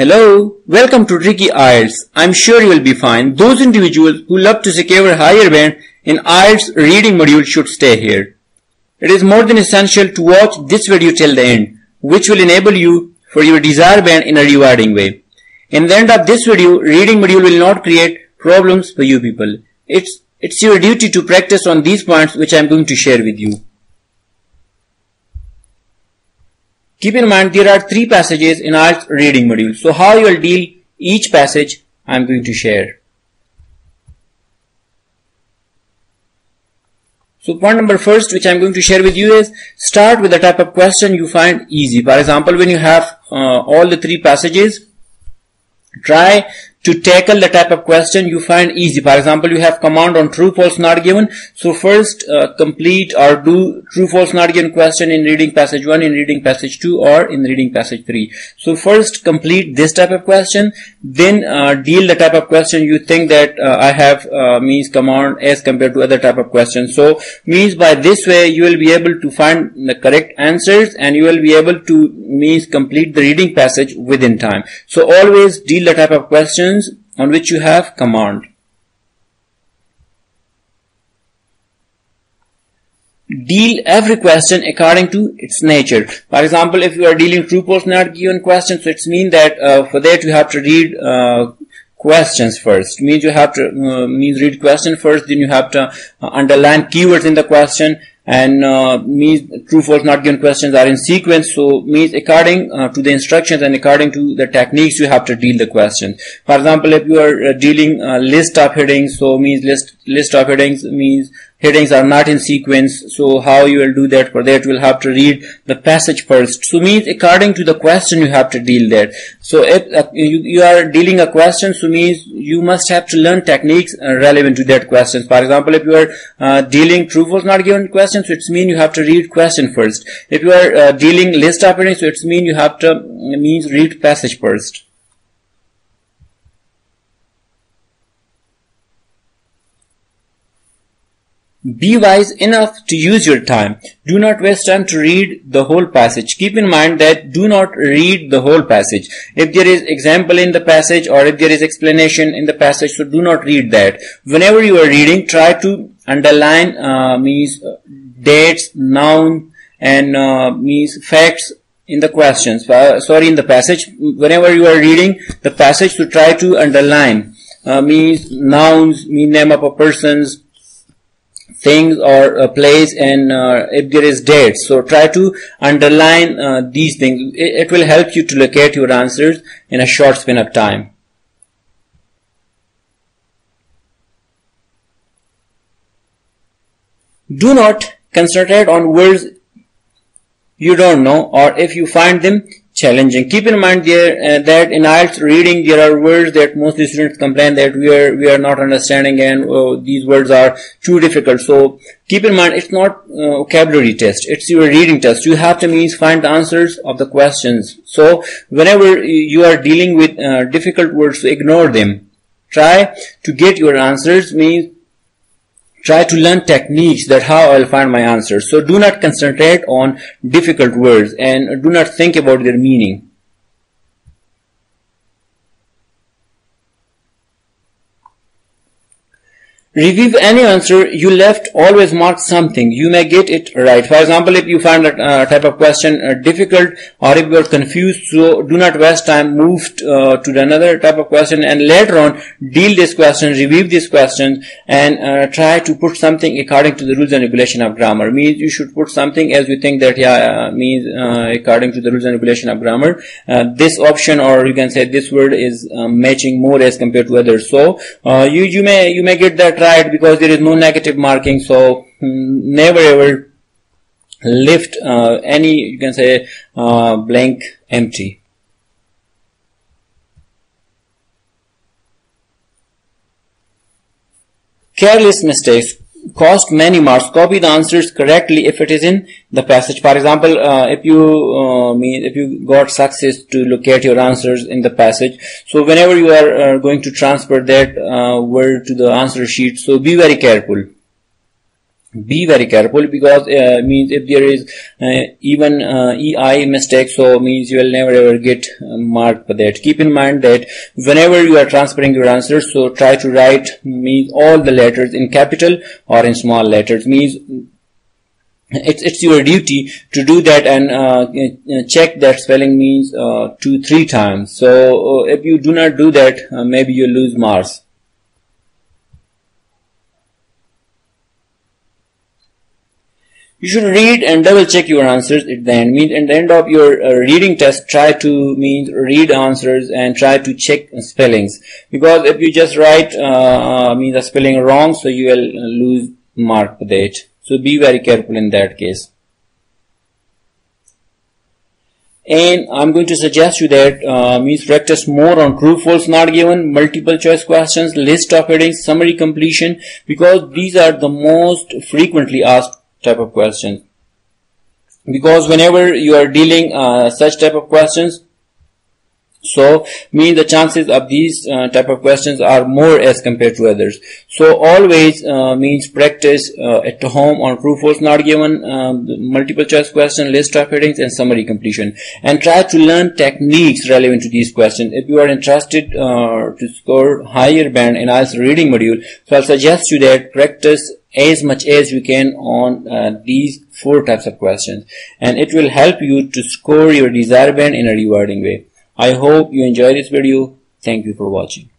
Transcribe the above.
Hello, welcome to Tricky IELTS. I'm sure you will be fine. Those individuals who love to secure a higher band in IELTS reading module should stay here. It is more than essential to watch this video till the end, which will enable you for your desired band in a rewarding way. In the end of this video, reading module will not create problems for you people. It's your duty to practice on these points which I'm going to share with you. Keep in mind there are 3 passages in IELTS reading module. So how you will deal each passage I'm going to share. So point number first which I'm going to share with you is start with the type of question you find easy. For example, when you have all the 3 passages, try to tackle the type of question you find easy. For example, you have command on true, false, not given. So first complete or do true, false, not given question in reading passage 1, in reading passage 2 or in reading passage 3. So first complete this type of question, then deal the type of question you think that I have means command as compared to other type of questions. So means by this way you will be able to find the correct answers and you will be able to means complete the reading passage within time. So always deal the type of questions on which you have command. Deal every question according to its nature. For example, if you are dealing true, false, not given questions, so it means that for that you have to read questions first. Means you have to read question first, then you have to underline keywords in the question, and means true, false, not given questions are in sequence. So means according to the instructions and according to the techniques you have to deal the questions. For example, if you are dealing list of headings, so means list of headings means headings are not in sequence. So how you will do that? For that you will have to read the passage first. So means according to the question you have to deal that. So if you are dealing a question, so means you must have to learn techniques relevant to that question. For example, if you are dealing true, false, not given questions, so it means you have to read question first. If you are dealing list of headings, so it means you have to read passage first. Be wise enough to use your time. Do not waste time to read the whole passage. Keep in mind that do not read the whole passage. If there is example in the passage or if there is explanation in the passage, so do not read that. Whenever you are reading, try to underline means dates, noun, and means facts in the questions. In the passage. Whenever you are reading the passage, so try to underline means nouns, mean name of a person's, things or a place, and if there is dates, so try to underline these things. It will help you to locate your answers in a short span of time. Do not concentrate on words you don't know or if you find them challenging. Keep in mind there that in IELTS reading there are words that mostly students complain that we are not understanding, and these words are too difficult. So keep in mind it's not vocabulary test, it's your reading test. You have to find the answers of the questions. So whenever you are dealing with difficult words, so ignore them. Try to get your answers, try to learn techniques that how I'll find my answers. So do not concentrate on difficult words and do not think about their meaning. Review any answer you left, always mark something. You may get it right. For example, if you find a type of question difficult or if you are confused, so do not waste time, move to another type of question and later on deal this question, review this question, and try to put something according to the rules and regulation of grammar. Means you should put something as you think that according to the rules and regulation of grammar, this option or you can say this word is matching more as compared to others. So you may get that right because there is no negative marking. So never ever lift any you can say blank empty. Careless mistakes cost many marks. Copy the answers correctly if it is in the passage. For example, if you got success to locate your answers in the passage, so whenever you are going to transfer that word to the answer sheet, so be very careful. Be very careful, because means if there is even EI mistake, so means you will never ever get marked for that. Keep in mind that whenever you are transferring your answers, so try to write means all the letters in capital or in small letters. Means it's your duty to do that, and check that spelling means 2-3 times. So if you do not do that, maybe you lose marks. You should read and double check your answers at the end. Means at the end of your reading test, try to means read answers and try to check spellings, because if you just write means a spelling wrong, so you will lose mark for that. So be very careful in that case. And I'm going to suggest you that means practice more on true, false, not given, multiple choice questions, list of headings, summary completion, because these are the most frequently asked type of questions. Because whenever you are dealing such type of questions, so means the chances of these type of questions are more as compared to others. So always means practice at home on true, false, not given, multiple choice question, list of headings, and summary completion, and try to learn techniques relevant to these questions. If you are interested to score higher band in IELTS reading module, so I'll suggest you that practice as much as you can on these 4 types of questions, and it will help you to score your desired band in a rewarding way. I hope you enjoyed this video. Thank you for watching.